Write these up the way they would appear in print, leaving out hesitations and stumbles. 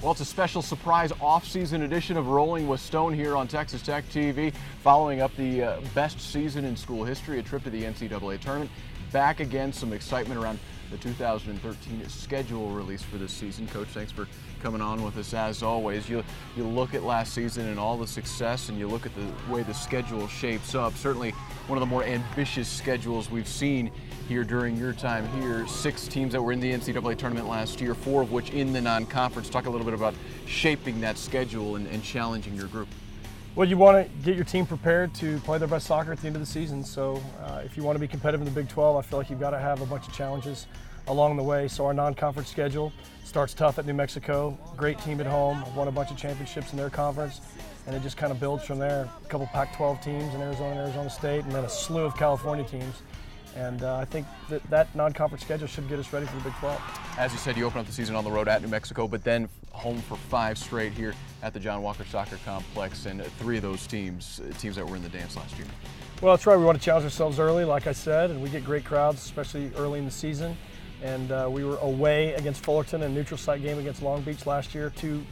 Well, it's a special surprise off-season edition of Rolling with Stone here on Texas Tech TV, following up the best season in school history, a trip to the NCAA tournament. Back again, some excitement around the 2013 schedule release for this season. Coach, thanks for coming on with us as always. You look at last season and all the success, and you look at the way the schedule shapes up. Certainly one of the more ambitious schedules we've seen here during your time here. 6 teams that were in the NCAA tournament last year, 4 of which in the non-conference. Talk a little bit about shaping that schedule and challenging your group. Well, you want to get your team prepared to play their best soccer at the end of the season. So if you want to be competitive in the Big 12, I feel like you've got to have a bunch of challenges along the way. So our non-conference schedule starts tough at New Mexico. Great team at home, won a bunch of championships in their conference, and it just kind of builds from there. A couple Pac-12 teams in Arizona and Arizona State, and then a slew of California teams. And I think that non-conference schedule should get us ready for the Big 12. As you said, you open up the season on the road at New Mexico, but then home for 5 straight here at the John Walker Soccer Complex, and 3 of those teams that were in the dance last year. Well, that's right. We want to challenge ourselves early, like I said, and we get great crowds, especially early in the season. And we were away against Fullerton and a neutral site game against Long Beach last year, 2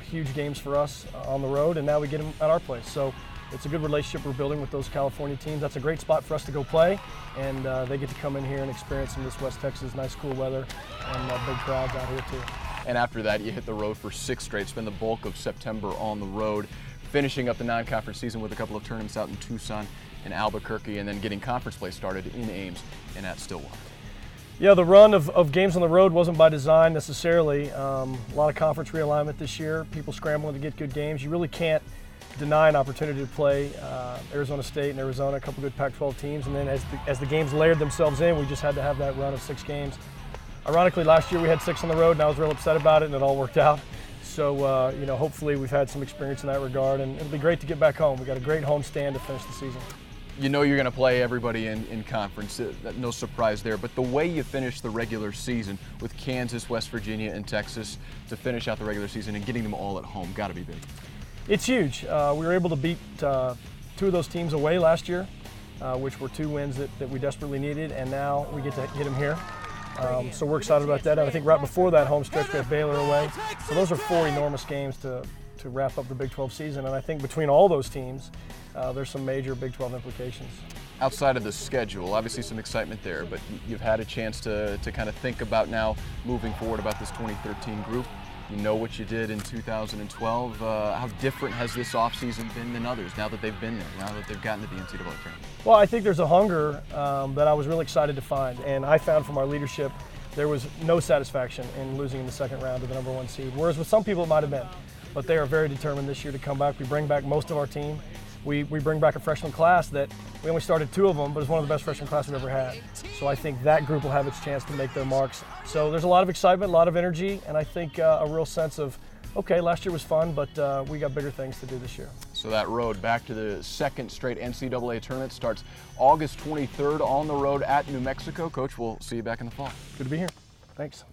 huge games for us on the road, and now we get them at our place. So it's a good relationship we're building with those California teams. That's a great spot for us to go play, and they get to come in here and experience some of this West Texas nice cool weather and big crowds out here too. And after that, you hit the road for 6 straight, spend the bulk of September on the road, finishing up the non-conference season with a couple of tournaments out in Tucson and Albuquerque, and then getting conference play started in Ames and at Stillwater. Yeah, the run of games on the road wasn't by design necessarily. A lot of conference realignment this year, people scrambling to get good games. You really can't deny an opportunity to play Arizona State and Arizona, a couple good Pac-12 teams, and then as the games layered themselves in, we just had to have that run of 6 games. Ironically, last year we had 6 on the road, and I was real upset about it, and it all worked out. So, hopefully we've had some experience in that regard, and it'll be great to get back home. We got a great home stand to finish the season. You know you're going to play everybody in conference, no surprise there, but the way you finish the regular season with Kansas, West Virginia, and Texas to finish out the regular season and getting them all at home, got to be big. It's huge. We were able to beat 2 of those teams away last year, which were 2 wins that we desperately needed, and now we get to get them here. So we're excited about that. And I think right before that home stretch, we have Baylor away. So those are 4 enormous games to wrap up the Big 12 season, and I think between all those teams, there's some major Big 12 implications. Outside of the schedule, obviously some excitement there, but you've had a chance to kind of think about now moving forward about this 2013 group. You know what you did in 2012. How different has this offseason been than others now that they've been there, now that they've gotten to the NCAA tournament? Well, I think there's a hunger that I was really excited to find, and I found from our leadership there was no satisfaction in losing in the second round to the #1 seed, whereas with some people it might have been. But they are very determined this year to come back. We bring back most of our team. We bring back a freshman class that we only started 2 of them, but it's one of the best freshman classes we've ever had. So I think that group will have its chance to make their marks. So there's a lot of excitement, a lot of energy, and I think a real sense of, okay, last year was fun, but we got bigger things to do this year. So that road back to the 2nd straight NCAA tournament starts August 23rd on the road at New Mexico. Coach, we'll see you back in the fall. Good to be here. Thanks.